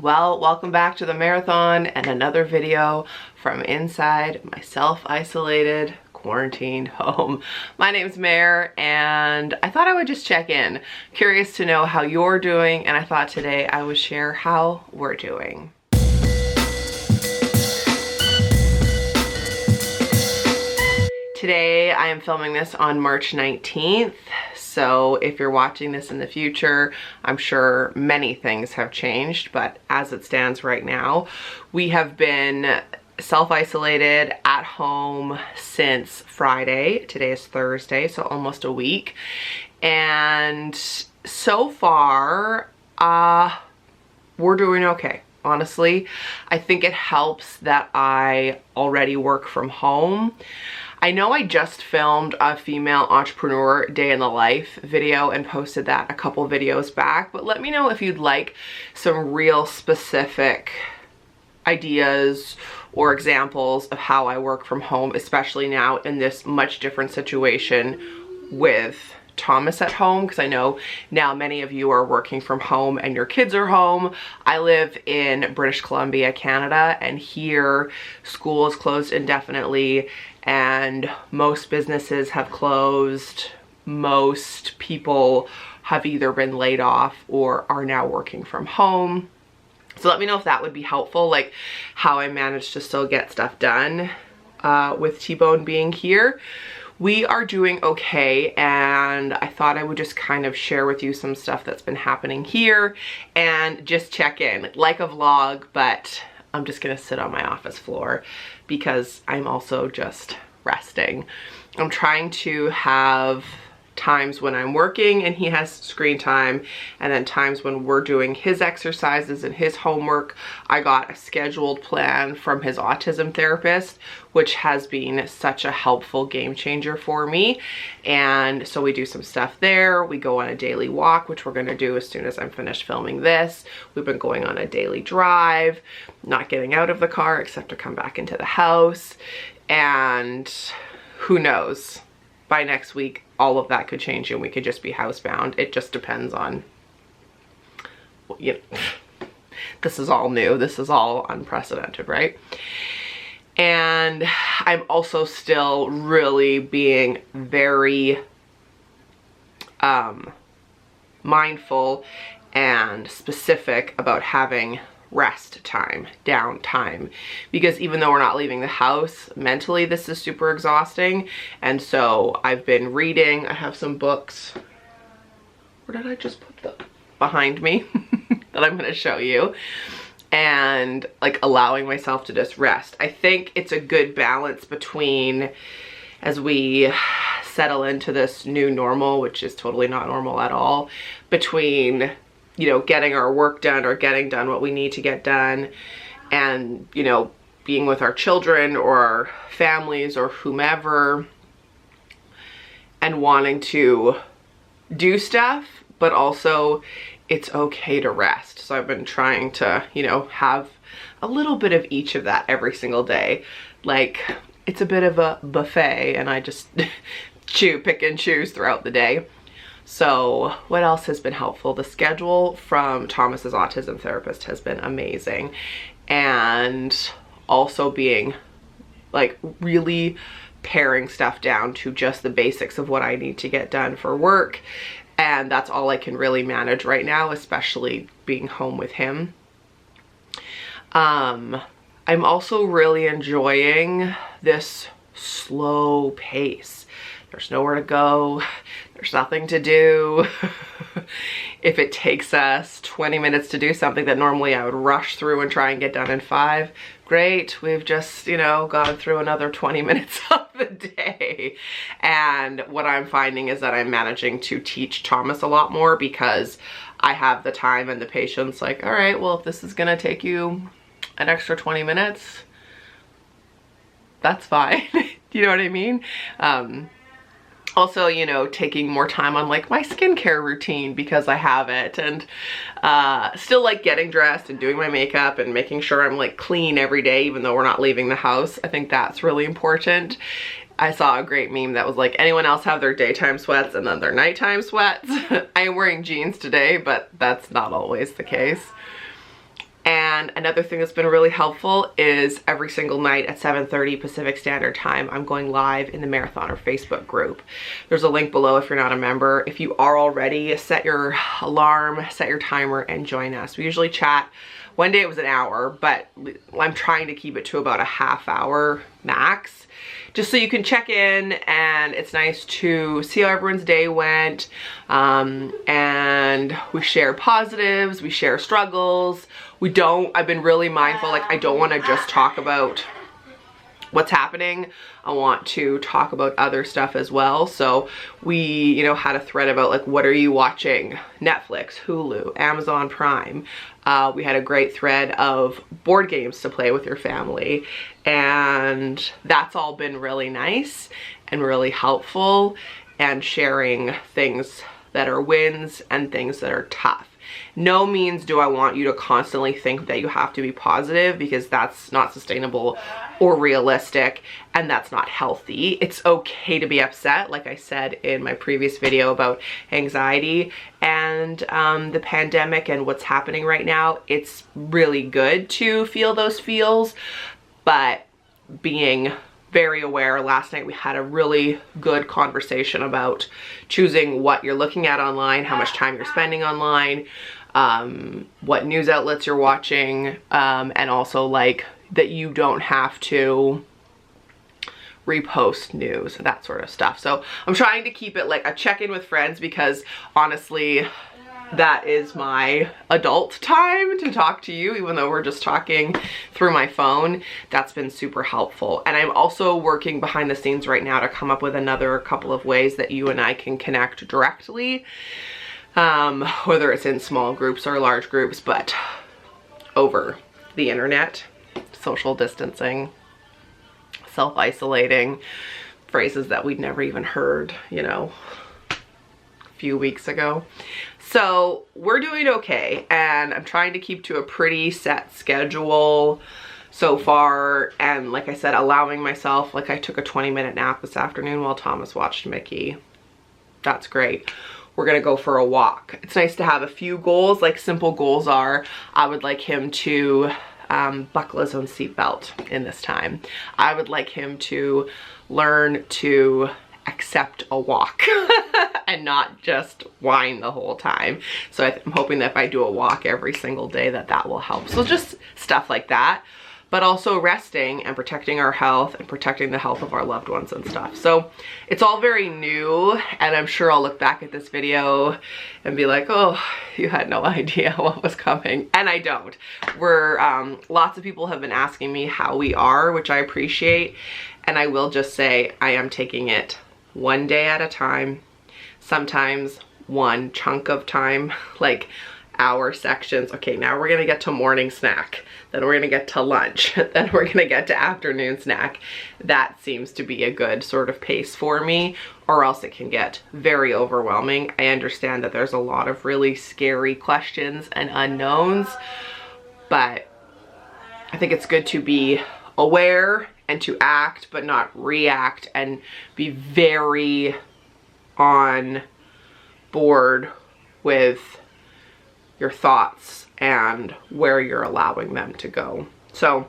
Well, welcome back to the marathon and another video from inside my self-isolated quarantined home. My name's Mare and I thought I would just check in. Curious to know how you're doing, and I thought today I would share how we're doing. Today I am filming this on March 19th. So if you're watching this in the future, I'm sure many things have changed, but as it stands right now, we have been self-isolated at home since Friday. Today is Thursday, so almost a week. And so far, we're doing okay. Honestly, I think it helps that I already work from home. I know I just filmed a female entrepreneur day in the life video and posted that a couple videos back, but let me know if you'd like some real specific ideas or examples of how I work from home, especially now in this much different situation with Thomas at home, because I know now many of you are working from home and your kids are home. I live in British Columbia, Canada, and here school is closed indefinitely and most businesses have closed. Most people have either been laid off or are now working from home. So let me know if that would be helpful, like how I managed to still get stuff done with T-Bone being here. We are doing okay, and I thought I would just kind of share with you some stuff that's been happening here and just check in, like a vlog, but I'm just gonna sit on my office floor because I'm also just resting. I'm trying to have times when I'm working and he has screen time, and then times when we're doing his exercises and his homework. I got a scheduled plan from his autism therapist, which has been such a helpful game changer for me. And so we do some stuff there. We go on a daily walk, which we're going to do as soon as I'm finished filming this. We've been going on a daily drive, not getting out of the car except to come back into the house. And who knows, by next week all of that could change and we could just be housebound. It just depends on, you know, this is all new, this is all unprecedented, right? And I'm also still really being very mindful and specific about having rest time, downtime, because even though we're not leaving the house, mentally this is super exhausting. And so I've been reading. I have some books. Where did I just put them? Behind me that I'm going to show you, and like allowing myself to just rest. I think it's a good balance between, as we settle into this new normal, which is totally not normal at all, between, you know, getting our work done or getting done what we need to get done, and, you know, being with our children or our families or whomever, and wanting to do stuff, but also it's okay to rest. So I've been trying to, you know, have a little bit of each of that every single day. Like, it's a bit of a buffet and I just pick and choose throughout the day. So what else has been helpful? The schedule from Thomas's autism therapist has been amazing, and also being like really paring stuff down to just the basics of what I need to get done for work. And that's all I can really manage right now, especially being home with him. I'm also really enjoying this slow pace. There's nowhere to go. There's nothing to do. If it takes us 20 minutes to do something that normally I would rush through and try and get done in 5, great. We've just, you know, gone through another 20 minutes of the day. And what I'm finding is that I'm managing to teach Thomas a lot more because I have the time and the patience. Like, all right, well, if this is gonna take you an extra 20 minutes, that's fine. You know what I mean? Also, you know, taking more time on like my skincare routine because I have it, and still like getting dressed and doing my makeup and making sure I'm like clean every day even though we're not leaving the house. I think that's really important. I saw a great meme that was like, anyone else have their daytime sweats and then their nighttime sweats? I am wearing jeans today, but that's not always the case. And And another thing that's been really helpful is every single night at 7:30 Pacific Standard Time, I'm going live in the Marathoner Facebook group. There's a link below if you're not a member. If you are already, set your alarm, set your timer, and join us. We usually chat. One day it was an hour, but I'm trying to keep it to about a half hour max, just so you can check in, and it's nice to see how everyone's day went. And we share positives, we share struggles. I've been really mindful, like I don't want to just talk about what's happening. I want to talk about other stuff as well. So we, you know, had a thread about like, what are you watching? Netflix, Hulu, Amazon Prime. We had a great thread of board games to play with your family. And that's all been really nice and really helpful, and sharing things that are wins and things that are tough. No means do I want you to constantly think that you have to be positive, because that's not sustainable or realistic, and that's not healthy. It's okay to be upset, like I said in my previous video about anxiety and the pandemic and what's happening right now. It's really good to feel those feels, but being very aware. Last night we had a really good conversation about choosing what you're looking at online, how much time you're spending online, what news outlets you're watching, and also like that you don't have to repost news, that sort of stuff. So I'm trying to keep it like a check-in with friends, because honestly that is my adult time to talk to you, even though we're just talking through my phone. That's been super helpful. And I'm also working behind the scenes right now to come up with another couple of ways that you and I can connect directly, whether it's in small groups or large groups, but over the internet. Social distancing, self-isolating, phrases that we'd never even heard, you know, a few weeks ago. So we're doing okay, and I'm trying to keep to a pretty set schedule so far. And like I said, allowing myself, like I took a 20-minute nap this afternoon while Thomas watched Mickey. That's great. We're gonna go for a walk. It's nice to have a few goals. Like simple goals are, I would like him to buckle his own seatbelt in this time. I would like him to learn to accept a walk and not just whine the whole time. So I'm hoping that if I do a walk every single day, that will help. So just stuff like that, but also resting and protecting our health and protecting the health of our loved ones and stuff. So it's all very new, and I'm sure I'll look back at this video and be like, oh, you had no idea what was coming. And I don't. Lots of people have been asking me how we are, which I appreciate. And I will just say, I am taking it one day at a time, sometimes one chunk of time, like hour sections. Okay, now we're gonna get to morning snack, then we're gonna get to lunch, then we're gonna get to afternoon snack. That seems to be a good sort of pace for me, or else it can get very overwhelming. I understand that there's a lot of really scary questions and unknowns, but I think it's good to be aware and to act, but not react, and be very on board with your thoughts and where you're allowing them to go. So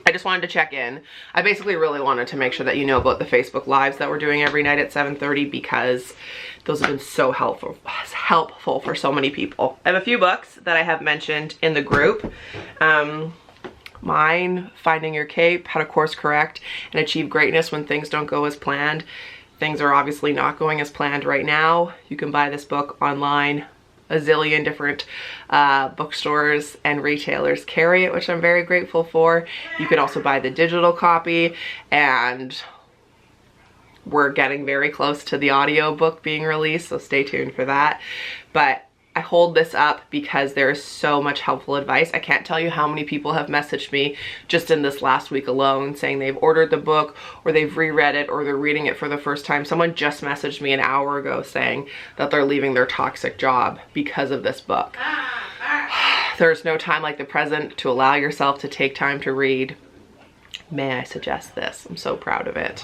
I just wanted to check in. I basically really wanted to make sure that you know about the Facebook Lives that we're doing every night at 7:30, because those have been so helpful for so many people. I have a few books that I have mentioned in the group. Mine, Finding Your Cape, How to Course Correct and Achieve Greatness When Things Don't Go As Planned. Things are obviously not going as planned right now. You can buy this book online. A zillion different bookstores and retailers carry it, which I'm very grateful for. You can also buy the digital copy, and we're getting very close to the audiobook being released, so stay tuned for that. But I hold this up because there is so much helpful advice. I can't tell you how many people have messaged me just in this last week alone saying they've ordered the book, or they've reread it, or they're reading it for the first time. Someone just messaged me an hour ago saying that they're leaving their toxic job because of this book. There's no time like the present to allow yourself to take time to read. May I suggest this? I'm so proud of it.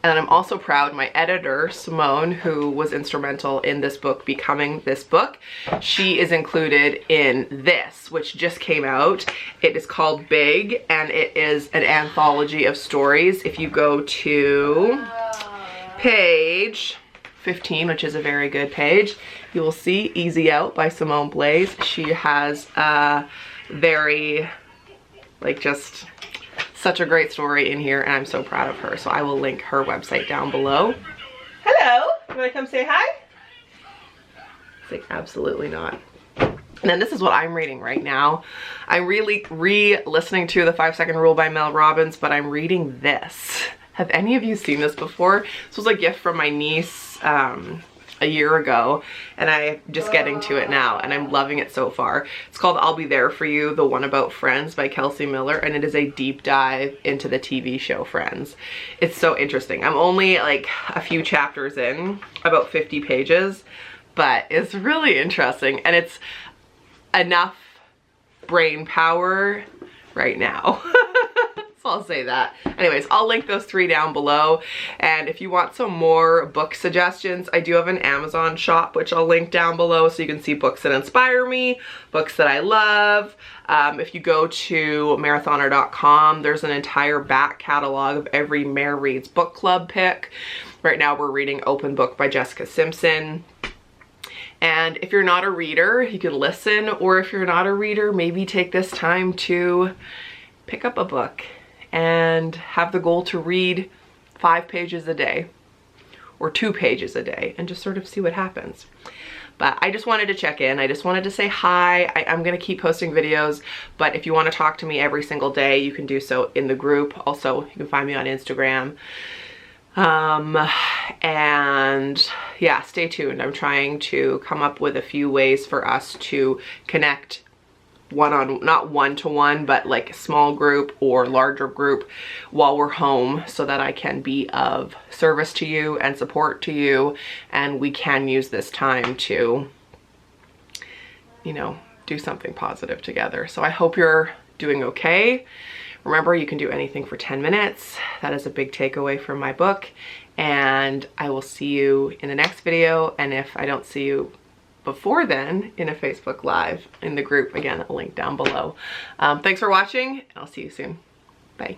And I'm also proud my editor, Simone, who was instrumental in this book becoming this book, she is included in this, which just came out. It is called Big, and it is an anthology of stories. If you go to page 15, which is a very good page, you will see Easy Out by Simone Blaise. She has a very, like, just such a great story in here, and I'm so proud of her. So I will link her website down below. Hello, you wanna come say hi? It's like, absolutely not. And then this is what I'm reading right now. I'm really re-listening to The 5-Second Rule by Mel Robbins, but I'm reading this. Have any of you seen this before? This was a gift from my niece a year ago, and I'm just getting to it now, and I'm loving it so far. It's called I'll Be There For You, The One About Friends by Kelsey Miller, and it is a deep dive into the TV show Friends. It's so interesting. I'm only like a few chapters in, about 50 pages, but it's really interesting, and it's enough brain power right now. I'll say that. Anyways, I'll link those 3 down below. And if you want some more book suggestions, I do have an Amazon shop, which I'll link down below, so you can see books that inspire me, books that I love. If you go to marathoner.com, there's an entire back catalog of every Mare Reads book club pick. Right now we're reading Open Book by Jessica Simpson. And if you're not a reader, you can listen, or if you're not a reader, maybe take this time to pick up a book and have the goal to read 5 pages a day or 2 pages a day and just sort of see what happens. But I just wanted to check in. I just wanted to say hi. I'm gonna keep posting videos, but if you wanna talk to me every single day, you can do so in the group. Also, you can find me on Instagram. And yeah, stay tuned. I'm trying to come up with a few ways for us to connect not one-to-one, but like a small group or larger group while we're home, so that I can be of service to you and support to you, and we can use this time to, you know, do something positive together. So I hope you're doing okay. Remember, you can do anything for 10 minutes. That is a big takeaway from my book, and I will see you in the next video. And if I don't see you before then, in a Facebook Live in the group, again, a link down below. Thanks for watching, and I'll see you soon. Bye.